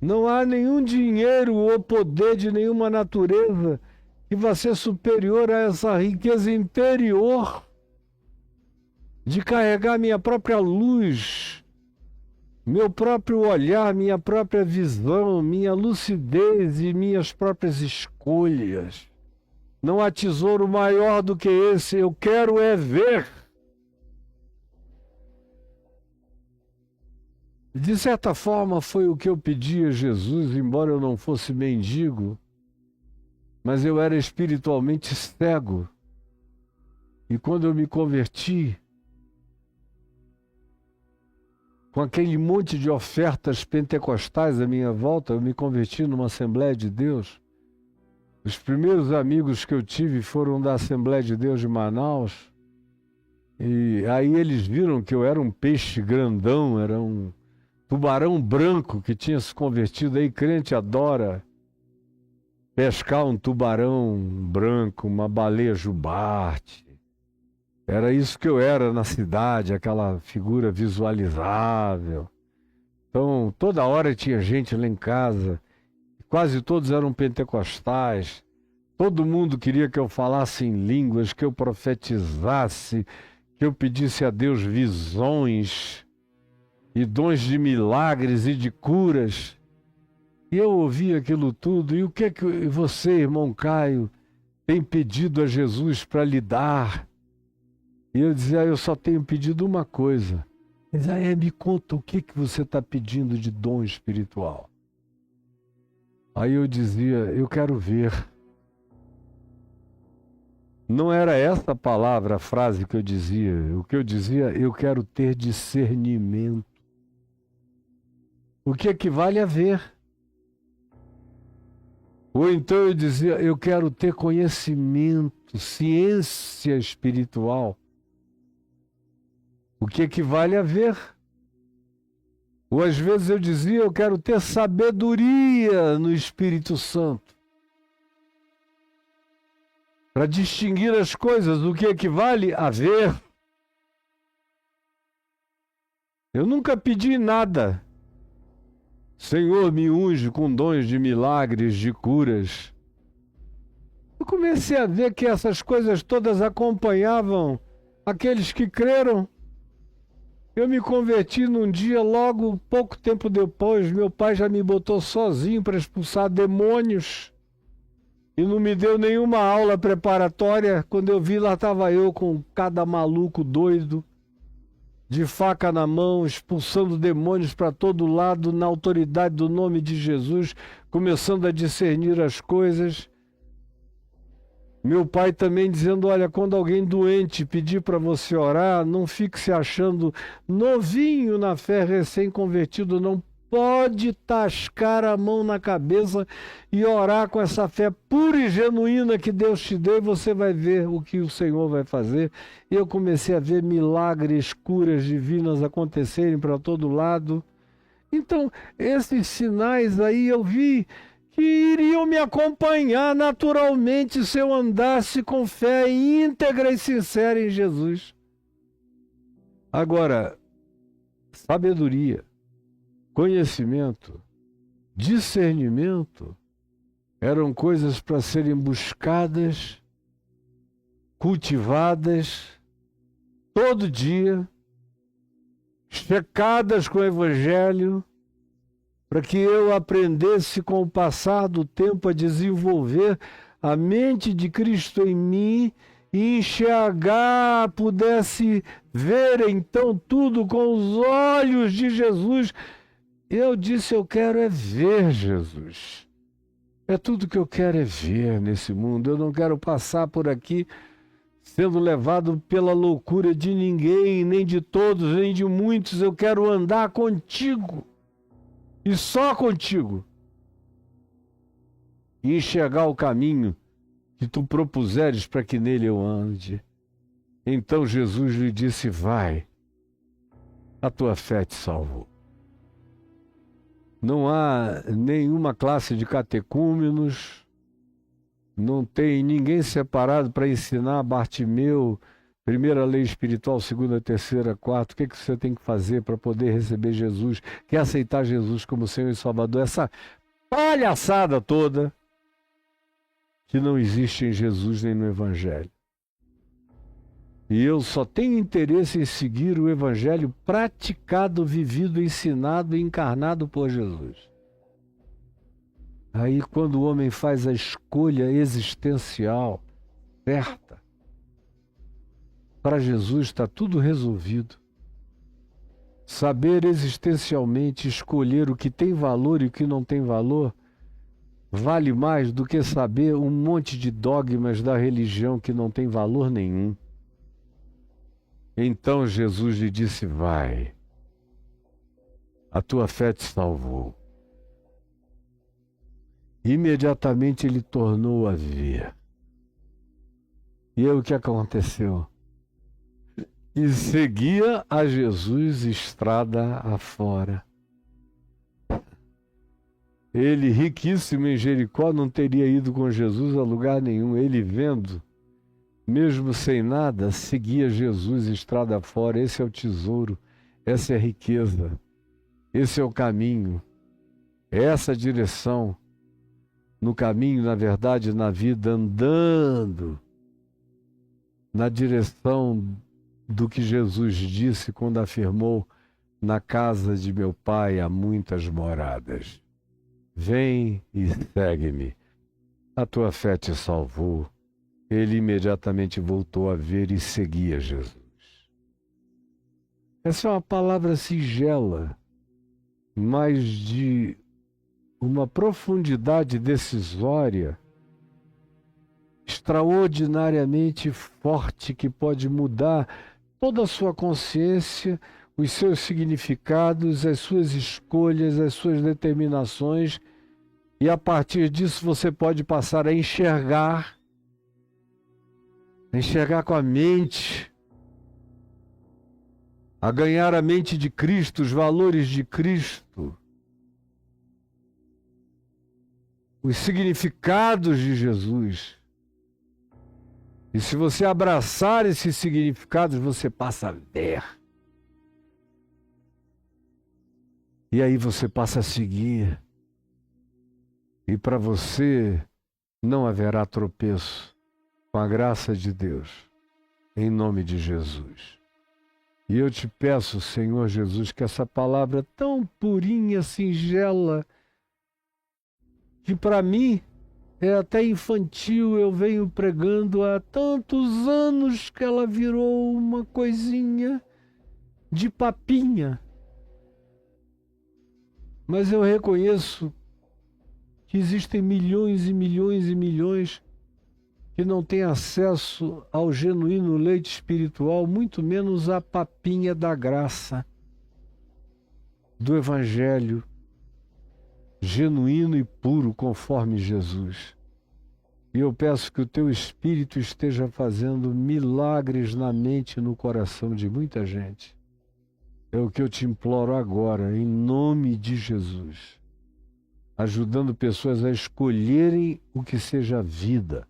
Speaker 1: Não há nenhum dinheiro ou poder de nenhuma natureza que vá ser superior a essa riqueza interior de carregar minha própria luz, meu próprio olhar, minha própria visão, minha lucidez e minhas próprias escolhas. Não há tesouro maior do que esse. Eu quero é ver. De certa forma, foi o que eu pedi a Jesus, embora eu não fosse mendigo, mas eu era espiritualmente cego. E quando eu me converti, com aquele monte de ofertas pentecostais à minha volta, eu me converti numa Assembleia de Deus. Os primeiros amigos que eu tive foram da Assembleia de Deus de Manaus. E aí eles viram que eu era um peixe grandão, era um tubarão branco que tinha se convertido aí, crente adora pescar um tubarão branco, uma baleia jubarte. Era isso que eu era na cidade, aquela figura visualizável. Então, toda hora tinha gente lá em casa, quase todos eram pentecostais, todo mundo queria que eu falasse em línguas, que eu profetizasse, que eu pedisse a Deus visões e dons de milagres e de curas. E eu ouvia aquilo tudo. E o que é que você, irmão Caio, tem pedido a Jesus para lhe dar? E eu dizia, eu só tenho pedido uma coisa. Ele dizia, me conta o que você está pedindo de dom espiritual. Aí eu dizia, eu quero ver. Não era essa palavra, a frase que eu dizia. O que eu dizia, eu quero ter discernimento. O que equivale a ver. Ou então eu dizia, eu quero ter conhecimento, ciência espiritual. O que equivale a ver. Ou às vezes eu dizia, eu quero ter sabedoria no Espírito Santo. Para distinguir as coisas, o que equivale a ver. Eu nunca pedi nada. Senhor, me unge com dons de milagres, de curas. Eu comecei a ver que essas coisas todas acompanhavam aqueles que creram. Eu me converti num dia, logo, pouco tempo depois, meu pai já me botou sozinho para expulsar demônios. E não me deu nenhuma aula preparatória. Quando eu vi, lá estava eu com cada maluco doido, de faca na mão, expulsando demônios para todo lado, na autoridade do nome de Jesus, começando a discernir as coisas. Meu pai também dizendo, olha, quando alguém doente pedir para você orar, não fique se achando novinho na fé, recém-convertido, não pode tascar a mão na cabeça e orar com essa fé pura e genuína que Deus te deu, e você vai ver o que o Senhor vai fazer. E eu comecei a ver milagres, curas divinas acontecerem para todo lado. Então, esses sinais aí eu vi que iriam me acompanhar naturalmente se eu andasse com fé íntegra e sincera em Jesus. Agora, sabedoria, conhecimento, discernimento eram coisas para serem buscadas, cultivadas todo dia, checadas com o Evangelho, para que eu aprendesse com o passar do tempo a desenvolver a mente de Cristo em mim e enxergar, pudesse ver então tudo com os olhos de Jesus. Eu disse, eu quero é ver Jesus. É tudo que eu quero é ver nesse mundo. Eu não quero passar por aqui sendo levado pela loucura de ninguém, nem de todos, nem de muitos. Eu quero andar contigo. E só contigo. E enxergar o caminho que tu propuseres para que nele eu ande. Então Jesus lhe disse, vai, a tua fé te salvou. Não há nenhuma classe de catecúmenos, não tem ninguém separado para ensinar Bartimeu, primeira lei espiritual, segunda, terceira, quarta, o que você tem que fazer para poder receber Jesus, quer aceitar Jesus como Senhor e Salvador, essa palhaçada toda que não existe em Jesus nem no Evangelho. E eu só tenho interesse em seguir o Evangelho praticado, vivido, ensinado e encarnado por Jesus. Aí quando o homem faz a escolha existencial certa, para Jesus está tudo resolvido. Saber existencialmente escolher o que tem valor e o que não tem valor vale mais do que saber um monte de dogmas da religião que não tem valor nenhum. Então Jesus lhe disse, vai, a tua fé te salvou. Imediatamente ele tornou a ver. E aí o que aconteceu? E seguia a Jesus estrada afora. Ele, riquíssimo em Jericó, não teria ido com Jesus a lugar nenhum. Ele, vendo, mesmo sem nada, seguia Jesus estrada fora. Esse é o tesouro, essa é a riqueza, esse é o caminho, é essa a direção. No caminho, na verdade, na vida, andando na direção do que Jesus disse quando afirmou: na casa de meu pai há muitas moradas. Vem e segue-me. A tua fé te salvou. Ele imediatamente voltou a ver e seguia Jesus. Essa é uma palavra singela, mas de uma profundidade decisória extraordinariamente forte, que pode mudar toda a sua consciência, os seus significados, as suas escolhas, as suas determinações, e a partir disso você pode passar a enxergar com a mente, a ganhar a mente de Cristo, os valores de Cristo, os significados de Jesus. E se você abraçar esses significados, você passa a ver. E aí você passa a seguir. E para você não haverá tropeço, com a graça de Deus, em nome de Jesus. E eu te peço, Senhor Jesus, que essa palavra tão purinha, singela, que para mim é até infantil, eu venho pregando há tantos anos, que ela virou uma coisinha de papinha. Mas eu reconheço que existem milhões e milhões e milhões que não têm acesso ao genuíno leite espiritual, muito menos à papinha da graça, do Evangelho, genuíno e puro, conforme Jesus. E eu peço que o teu Espírito esteja fazendo milagres na mente e no coração de muita gente. É o que eu te imploro agora, em nome de Jesus, ajudando pessoas a escolherem o que seja vida,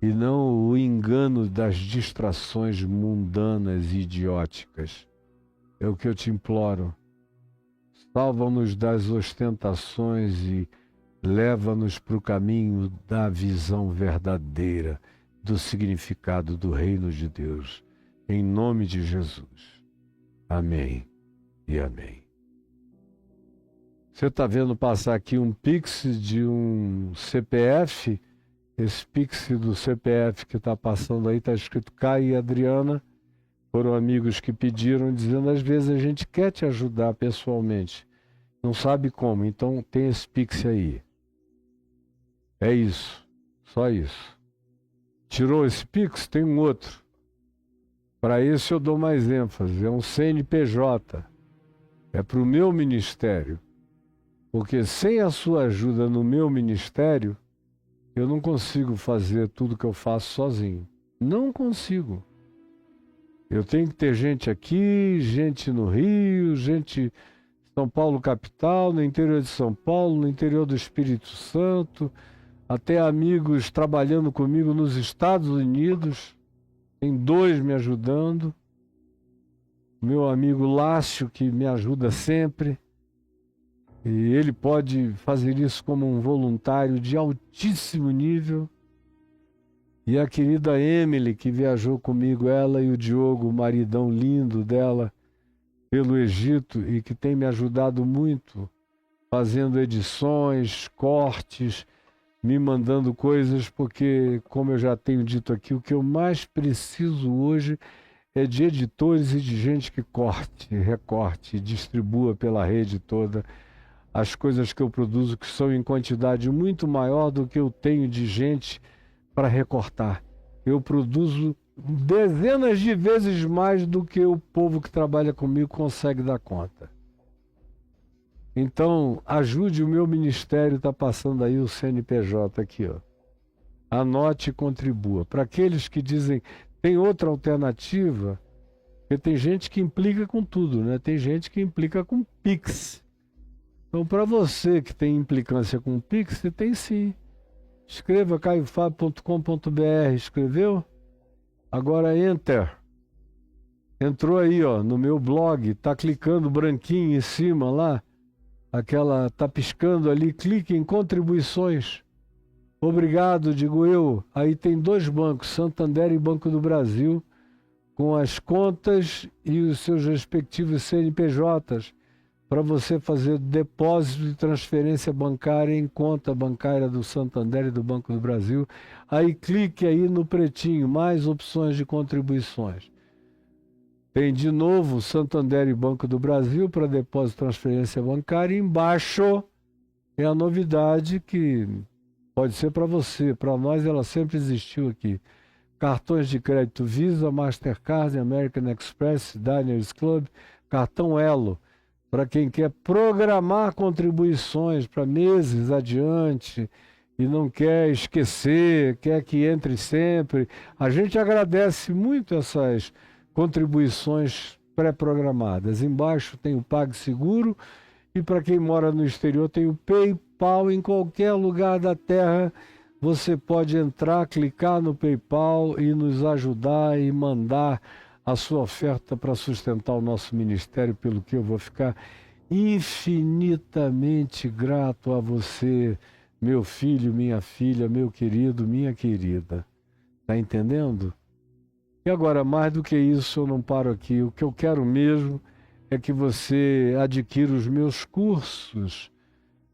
Speaker 1: e não o engano das distrações mundanas e idióticas. É o que eu te imploro. Salva-nos das ostentações e leva-nos para o caminho da visão verdadeira do significado do reino de Deus. Em nome de Jesus. Amém e amém. Você está vendo passar aqui um Pix de um CPF. Esse Pix do CPF que está passando aí está escrito Caio e Adriana. Foram amigos que pediram, dizendo: às vezes a gente quer te ajudar pessoalmente, não sabe como, então tem esse Pix aí. É isso, só isso. Tirou esse Pix? Tem um outro. Para esse eu dou mais ênfase, é um CNPJ. É para o meu ministério. Porque sem a sua ajuda no meu ministério, eu não consigo fazer tudo que eu faço sozinho. Não consigo. Eu tenho que ter gente aqui, gente no Rio, gente em São Paulo capital, no interior de São Paulo, no interior do Espírito Santo, até amigos trabalhando comigo nos Estados Unidos. Tem 2 me ajudando. Meu amigo Lácio, que me ajuda sempre. E ele pode fazer isso como um voluntário de altíssimo nível. E a querida Emily, que viajou comigo, ela e o Diogo, o maridão lindo dela, pelo Egito, e que tem me ajudado muito, fazendo edições, cortes, me mandando coisas, porque, como eu já tenho dito aqui, o que eu mais preciso hoje é de editores e de gente que corte, recorte, distribua pela rede toda as coisas que eu produzo, que são em quantidade muito maior do que eu tenho de gente para recortar. Eu produzo dezenas de vezes mais do que o povo que trabalha comigo consegue dar conta. Então, ajude o meu ministério, está passando aí o CNPJ aqui, ó. Anote e contribua. Para aqueles que dizem, tem outra alternativa, porque tem gente que implica com tudo, né? Tem gente que implica com Pix. Então, para você que tem implicância com o Pix, você tem sim. Escreva caiofabio.com.br. Escreveu? Agora Enter. Entrou aí, ó, no meu blog. Tá clicando branquinho em cima lá. Aquela, tá piscando ali. Clique em contribuições. Obrigado, digo eu. Aí tem 2 bancos, Santander e Banco do Brasil, com as contas e os seus respectivos CNPJs, para você fazer depósito de transferência bancária em conta bancária do Santander e do Banco do Brasil. Aí clique aí no pretinho, mais opções de contribuições. Tem de novo Santander e Banco do Brasil para depósito de transferência bancária. E embaixo é a novidade que pode ser para você, para nós ela sempre existiu aqui. Cartões de crédito Visa, Mastercard, American Express, Diners Club, cartão Elo, para quem quer programar contribuições para meses adiante e não quer esquecer, quer que entre sempre. A gente agradece muito essas contribuições pré-programadas. Embaixo tem o PagSeguro e para quem mora no exterior tem o PayPal. Em qualquer lugar da Terra você pode entrar, clicar no PayPal e nos ajudar e mandar a sua oferta para sustentar o nosso ministério, pelo que eu vou ficar infinitamente grato a você, meu filho, minha filha, meu querido, minha querida. Tá entendendo? E agora, mais do que isso, eu não paro aqui. O que eu quero mesmo é que você adquira os meus cursos.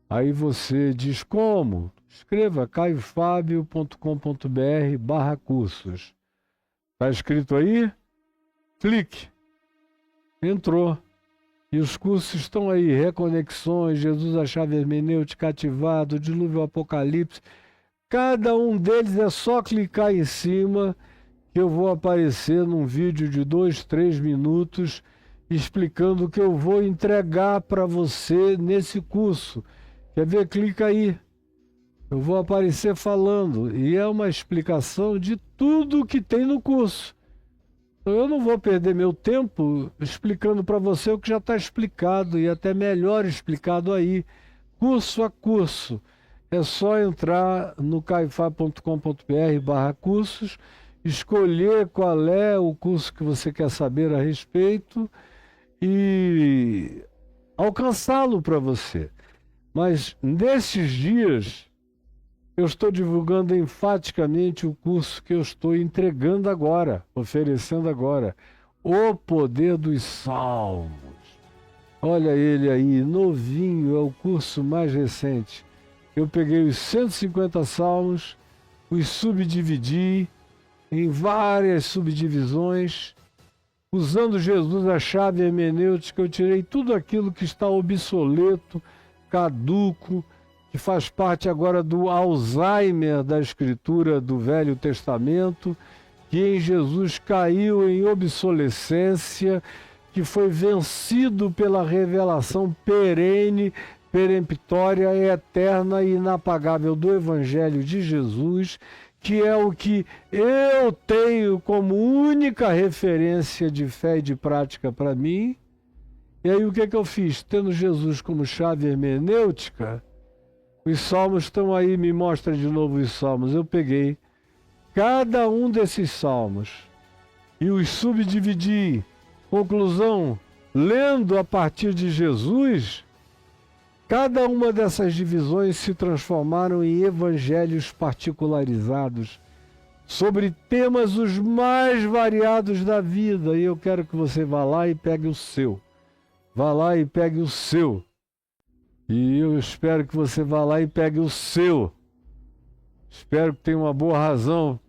Speaker 1: Aí você diz como? Escreva caiofabio.com.br/cursos. Está escrito aí? Clique. Entrou. E os cursos estão aí. Reconexões, Jesus, a chave hermenêutica, ativado, dilúvio, apocalipse. Cada um deles é só clicar em cima que eu vou aparecer num vídeo de 2, 3 minutos explicando o que eu vou entregar para você nesse curso. Quer ver? Clica aí. Eu vou aparecer falando. E é uma explicação de tudo que tem no curso. Então eu não vou perder meu tempo explicando para você o que já está explicado e até melhor explicado aí, curso a curso. É só entrar no caifab.com.br/cursos, escolher qual é o curso que você quer saber a respeito e alcançá-lo para você. Mas nesses dias eu estou divulgando enfaticamente o curso que eu estou entregando agora, oferecendo agora, O Poder dos Salmos. Olha ele aí, novinho, é o curso mais recente. Eu peguei os 150 salmos, os subdividi em várias subdivisões. Usando Jesus, a chave hermenêutica, eu tirei tudo aquilo que está obsoleto, caduco, que faz parte agora do Alzheimer da Escritura do Velho Testamento, que em Jesus caiu em obsolescência, que foi vencido pela revelação perene, peremptória, eterna e inapagável do Evangelho de Jesus, que é o que eu tenho como única referência de fé e de prática para mim. E aí o que eu fiz? Tendo Jesus como chave hermenêutica, os salmos estão aí, me mostra de novo os salmos. Eu peguei cada um desses salmos e os subdividi. Conclusão, lendo a partir de Jesus, cada uma dessas divisões se transformaram em evangelhos particularizados sobre temas os mais variados da vida. E eu quero que você vá lá e pegue o seu. Vá lá e pegue o seu. E eu espero que você vá lá e pegue o seu. Espero que tenha uma boa razão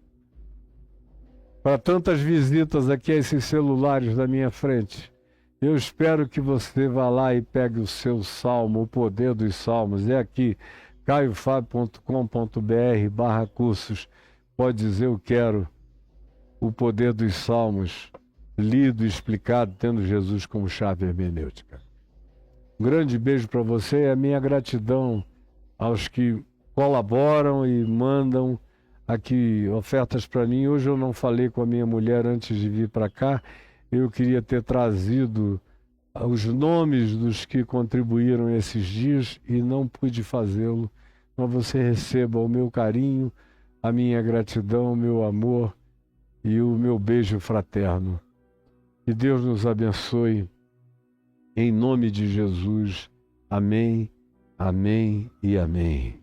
Speaker 1: para tantas visitas aqui a esses celulares da minha frente. Eu espero que você vá lá e pegue o seu salmo, o poder dos salmos. É aqui, caiofab.com.br/cursos. Pode dizer, eu quero o poder dos salmos, lido e explicado, tendo Jesus como chave hermenêutica. Um grande beijo para você e a minha gratidão aos que colaboram e mandam aqui ofertas para mim. Hoje eu não falei com a minha mulher antes de vir para cá. Eu queria ter trazido os nomes dos que contribuíram esses dias e não pude fazê-lo. Mas você receba o meu carinho, a minha gratidão, o meu amor e o meu beijo fraterno. Que Deus nos abençoe, em nome de Jesus. Amém, amém e amém.